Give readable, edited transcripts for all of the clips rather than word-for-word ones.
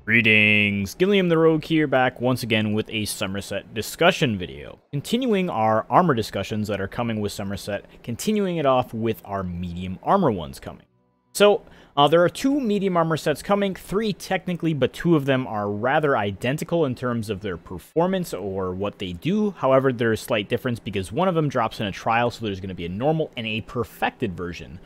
Greetings, Gilliam the Rogue here, back once again with a Summerset discussion video. Continuing our armor discussions that are coming with Summerset, continuing it off with our medium armor ones coming. So, there are two medium armor sets coming, three technically, but two of them are rather identical in terms of their performance or what they do. However, there's a slight difference because one of them drops in a trial, so there's going to be a normal and a perfected version.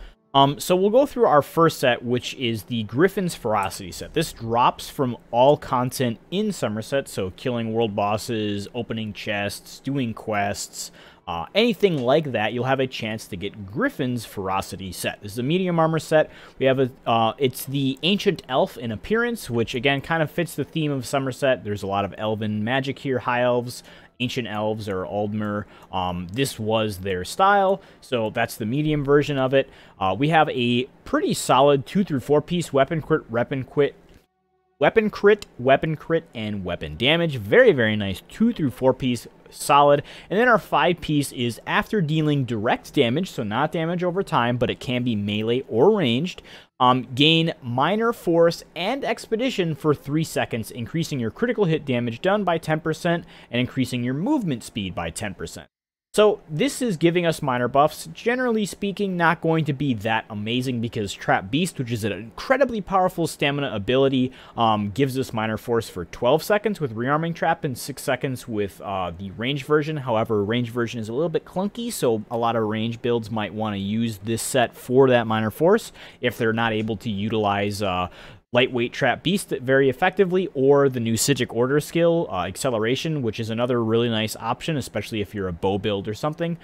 So we'll go through our first set, which is the Griffin's Ferocity set. This drops from all content in Summerset, so killing world bosses, opening chests, doing quests, anything like that, you'll have a chance to get Griffin's Ferocity set. This is a medium armor set. We have it's the Ancient Elf in appearance, which again kind of fits the theme of Summerset. There's a lot of elven magic here, high elves, Ancient Elves, or Aldmer. This was their style, so that's the medium version of it. We have a pretty solid 2 through 4 piece weapon crit, and weapon damage. Very, very nice 2 through 4 piece, solid. And then our 5 piece is after dealing direct damage, so not damage over time, but it can be melee or ranged. Gain minor force and expedition for 3 seconds, increasing your critical hit damage done by 10% and increasing your movement speed by 10%. So this is giving us minor buffs. Generally speaking, not going to be that amazing because Trap Beast, which is an incredibly powerful stamina ability, gives us minor force for 12 seconds with rearming trap and 6 seconds with the range version. However, range version is a little bit clunky, so a lot of range builds might want to use this set for that minor force if they're not able to utilize Lightweight Trap Beast very effectively, or the new Psijic Order skill, Acceleration, which is another really nice option, especially if you're a bow build or something.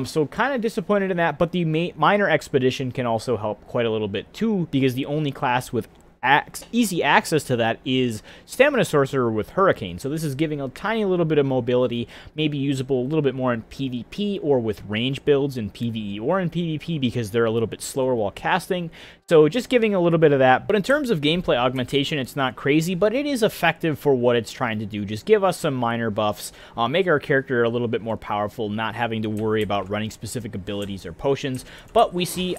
So kind of disappointed in that, but the minor Expedition can also help quite a little bit too, because the only class with easy access to that is Stamina Sorcerer with Hurricane. So this is giving a tiny little bit of mobility, maybe usable a little bit more in PvP or with range builds in PvE or in PvP because they're a little bit slower while casting. So just giving a little bit of that. But in terms of gameplay augmentation, it's not crazy, but it is effective for what it's trying to do. Just give us some minor buffs, make our character a little bit more powerful, not having to worry about running specific abilities or potions. But we see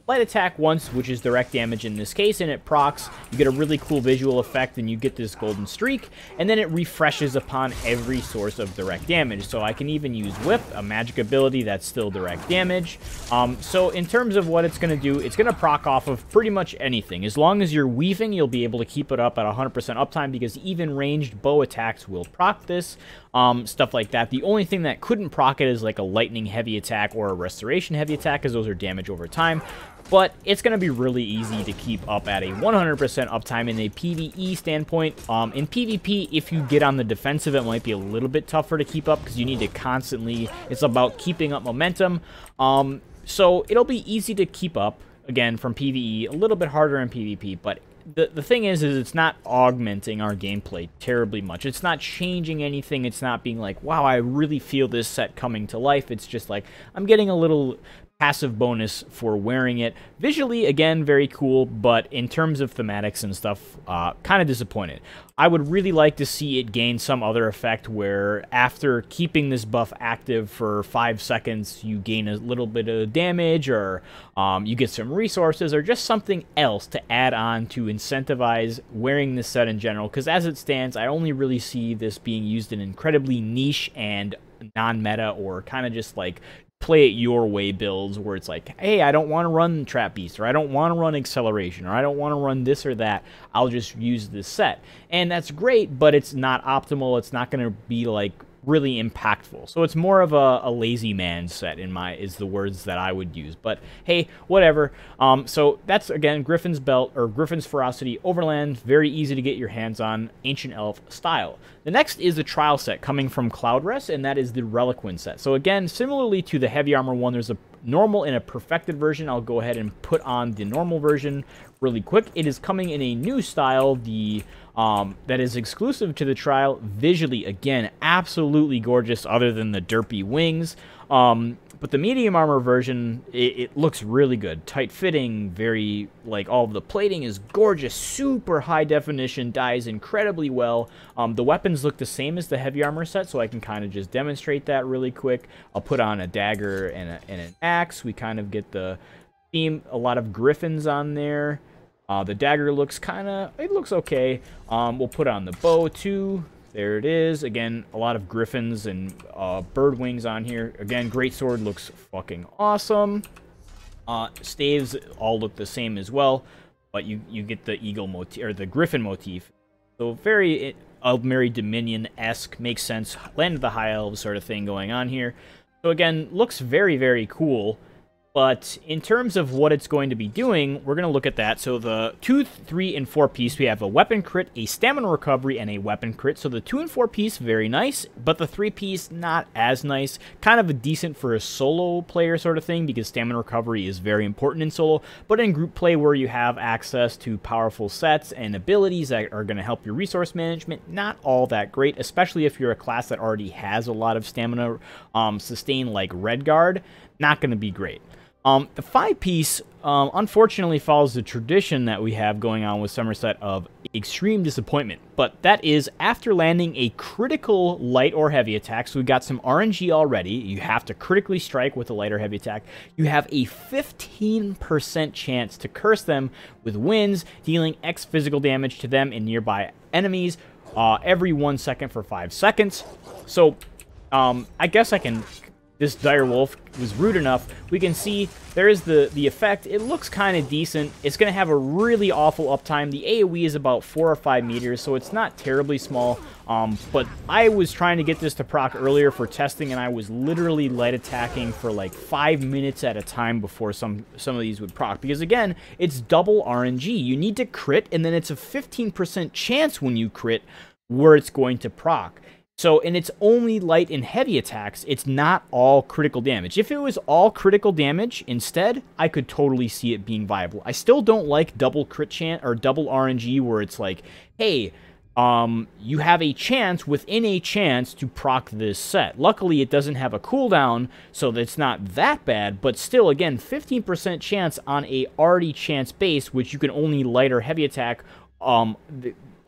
light attack once, which is direct damage in this case, and it procs. You get a really cool visual effect, and you get this golden streak, and then it refreshes upon every source of direct damage. So I can even use Whip, a magic ability that's still direct damage. So in terms of what it's going to do, it's going to proc off of pretty much anything. As long as you're weaving, you'll be able to keep it up at 100% uptime, because even ranged bow attacks will proc this. Stuff like that. The only thing that couldn't proc it is like a lightning heavy attack or a restoration heavy attack, because those are damage over time. But it's going to be really easy to keep up at a 100% uptime in a PvE standpoint. In PvP, if you get on the defensive, it might be a little bit tougher to keep up because you need to constantly, it's about keeping up momentum. So it'll be easy to keep up, again, from PvE, a little bit harder in PvP, but the thing is it's not augmenting our gameplay terribly much. It's not changing anything. It's not being like, wow, I really feel this set coming to life. It's just like, I'm getting a little passive bonus for wearing it. Visually, again, very cool, but in terms of thematics and stuff, kind of disappointed. I would really like to see it gain some other effect where after keeping this buff active for 5 seconds, you gain a little bit of damage, or you get some resources, or just something else to add on to incentivize wearing this set in general, because as it stands, I only really see this being used in incredibly niche and non-meta, or kind of just like play it your way builds where it's like, hey, I don't want to run Trap Beast, or I don't want to run Acceleration, or I don't want to run this or that. I'll just use this set. And that's great, but it's not optimal. It's not going to be like really impactful. So it's more of a lazy man set is the words that I would use. But hey, whatever. So that's again Griffin's Belt, or Griffin's Ferocity Overland. Very easy to get your hands on, Ancient Elf style. The next is the trial set coming from Cloudrest, and that is the Reliquin set. So again, similarly to the heavy armor one, there's a normal and a perfected version. I'll go ahead and put on the normal version really quick. It is coming in a new style, that is exclusive to the trial. Visually, again, absolutely gorgeous, other than the derpy wings. But the medium armor version, it looks really good. Tight fitting, very, like, all of the plating is gorgeous, super high definition, dies incredibly well. The weapons look the same as the heavy armor set, so I can kind of just demonstrate that really quick. I'll put on a dagger and an axe. We kind of get the theme, a lot of griffins on there. The dagger looks it looks okay. We'll put on the bow too. There it is. Again, a lot of griffins and bird wings on here. Again, greatsword looks fucking awesome. Staves all look the same as well, but you get the eagle motif, or the griffin motif. So very Aldmeri Dominion-esque, makes sense. Land of the High Elves sort of thing going on here. So again, looks very, very cool. But in terms of what it's going to be doing, we're going to look at that. So the 2, 3, and 4 piece, we have a weapon crit, a stamina recovery, and a weapon crit. So the 2 and 4 piece, very nice. But the 3 piece, not as nice. Kind of a decent for a solo player sort of thing, because stamina recovery is very important in solo. But in group play, where you have access to powerful sets and abilities that are going to help your resource management, not all that great, especially if you're a class that already has a lot of stamina sustain, like Redguard. Not going to be great. The 5-piece, unfortunately, follows the tradition that we have going on with Summerset of extreme disappointment. But that is after landing a critical light or heavy attack. So we got some RNG already. You have to critically strike with a light or heavy attack. You have a 15% chance to curse them with winds, dealing X physical damage to them and nearby enemies every 1 second for 5 seconds. So I guess I can... This direwolf was rude enough. We can see there is the effect. It looks kind of decent. It's going to have a really awful uptime. The AoE is about 4 or 5 meters, so it's not terribly small. But I was trying to get this to proc earlier for testing, and I was literally light attacking for like 5 minutes at a time before some of these would proc. Because again, it's double RNG. You need to crit, and then it's a 15% chance when you crit where it's going to proc. So, and it's only light and heavy attacks. It's not all critical damage. If it was all critical damage instead, I could totally see it being viable. I still don't like double crit chance or double RNG where it's like, hey, you have a chance within a chance to proc this set. Luckily, it doesn't have a cooldown, so it's not that bad, but still, again, 15% chance on a already chance base, which you can only light or heavy attack.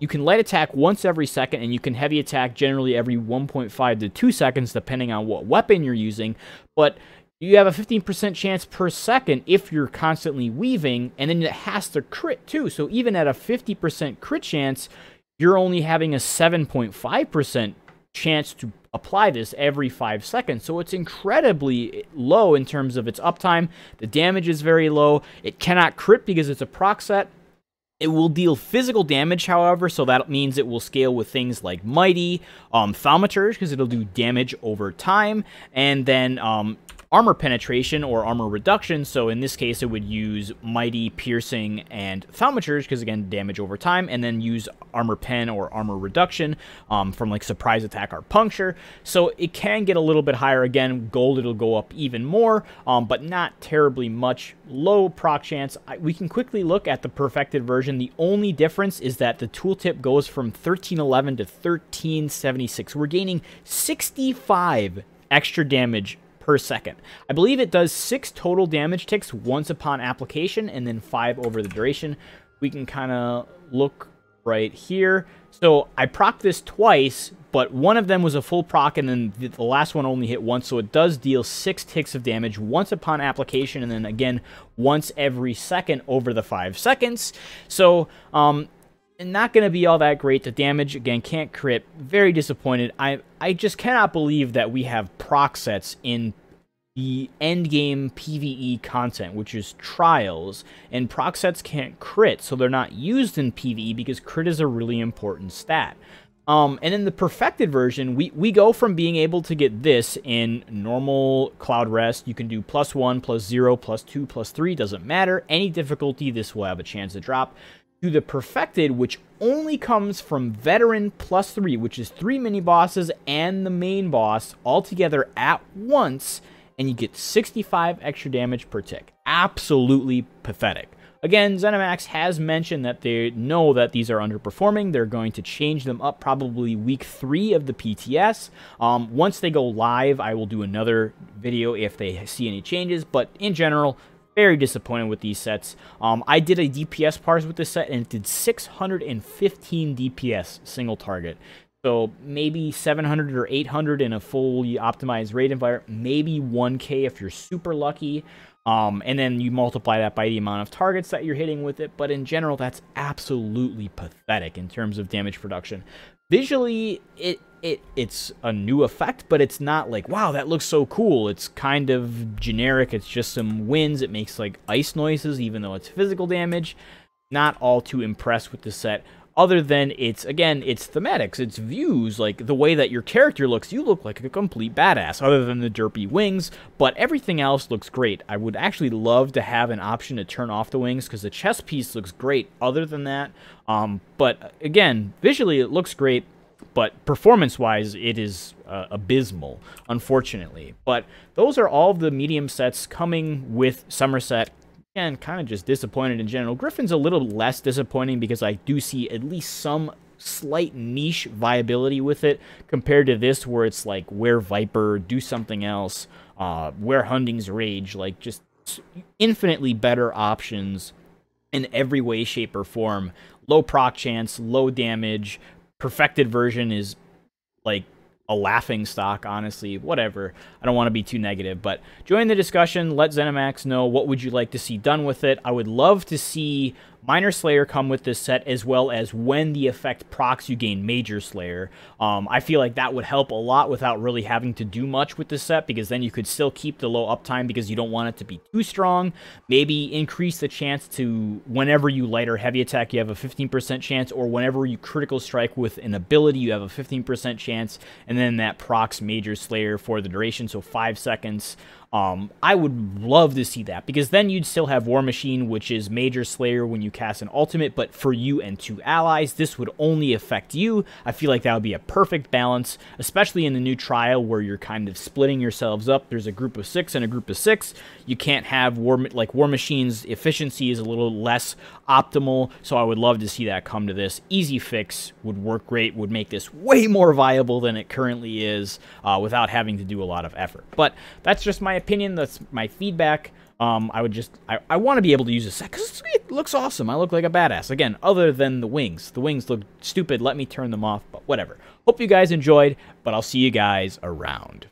You can light attack once every second, and you can heavy attack generally every 1.5 to 2 seconds, depending on what weapon you're using. But you have a 15% chance per second if you're constantly weaving, and then it has to crit too. So even at a 50% crit chance, you're only having a 7.5% chance to apply this every 5 seconds. So it's incredibly low in terms of its uptime. The damage is very low. It cannot crit because it's a proc set. It will deal physical damage, however, so that means it will scale with things like Mighty, Thaumaturge, because it'll do damage over time, and then armor penetration or armor reduction. So in this case, it would use Mighty, Piercing, and Thaumaturge, because again, damage over time, and then use armor pen or armor reduction from like surprise attack or puncture. So it can get a little bit higher. Again, gold, it'll go up even more, but not terribly much. Low proc chance. We can quickly look at the perfected version. The only difference is that the tooltip goes from 1311 to 1376. We're gaining 65 extra damage per second. I believe it does 6 total damage ticks once upon application, and then 5 over the duration. We can kind of look right here. So I procced this twice, but one of them was a full proc, and then the last one only hit once, so it does deal 6 ticks of damage once upon application, and then again once every second over the 5 seconds. So not going to be all that great. The damage, again, can't crit. Very disappointed. I just cannot believe that we have proc sets in the endgame PvE content, which is trials, and proc sets can't crit, so they're not used in PvE because crit is a really important stat. And in the perfected version, we go from being able to get this in normal Cloud Rest. You can do +1, +0, +2, +3, doesn't matter. Any difficulty, this will have a chance to drop. To the perfected, which only comes from veteran +3, which is 3 mini-bosses and the main boss all together at once, and you get 65 extra damage per tick. Absolutely pathetic. Again, ZeniMax has mentioned that they know that these are underperforming. They're going to change them up probably week 3 of the PTS. Once they go live, I will do another video if they see any changes, but in general, very disappointed with these sets. I did a DPS parse with this set, and it did 615 DPS single target. So maybe 700 or 800 in a fully optimized raid environment. Maybe 1K if you're super lucky. And then you multiply that by the amount of targets that you're hitting with it. But in general, that's absolutely pathetic in terms of damage production. Visually, it's a new effect, but it's not like, wow, that looks so cool. It's kind of generic. It's just some winds. It makes like ice noises, even though it's physical damage. Not all too impressed with the set. Other than it's thematics, it's views, like the way that your character looks, you look like a complete badass, other than the derpy wings, but everything else looks great. I would actually love to have an option to turn off the wings, because the chest piece looks great other than that. But again, visually it looks great, but performance-wise, it is abysmal, unfortunately. But those are all of the medium sets coming with Summerset. And kind of just disappointed in general. Griffin's a little less disappointing because I do see at least some slight niche viability with it compared to this, where it's like wear Viper, do something else, wear Hunding's Rage, like just infinitely better options in every way, shape, or form. Low proc chance, low damage. Perfected version is like a laughing stock, honestly. Whatever. I don't want to be too negative, but join the discussion. Let ZeniMax know what would you like to see done with it. I would love to see Minor Slayer come with this set, as well as when the effect procs, you gain Major Slayer. I feel like that would help a lot without really having to do much with this set, because then you could still keep the low uptime because you don't want it to be too strong. Maybe increase the chance to, whenever you light or heavy attack, you have a 15% chance, or whenever you critical strike with an ability, you have a 15% chance, and then that procs Major Slayer for the duration, so 5 seconds. I would love to see that, because then you'd still have War Machine, which is Major Slayer when you cast an ultimate, but for you and 2 allies, this would only affect you. I feel like that would be a perfect balance, especially in the new trial where you're kind of splitting yourselves up. There's a group of 6 and a group of 6. You can't have War Machine's efficiency is a little less optimal, so I would love to see that come to this. Easy fix would work great, would make this way more viable than it currently is, without having to do a lot of effort. But that's just my opinion. That's my feedback. I want to be able to use this set because it looks awesome. I look like a badass. Again, other than the wings. The wings look stupid. Let me turn them off, but whatever. Hope you guys enjoyed, but I'll see you guys around.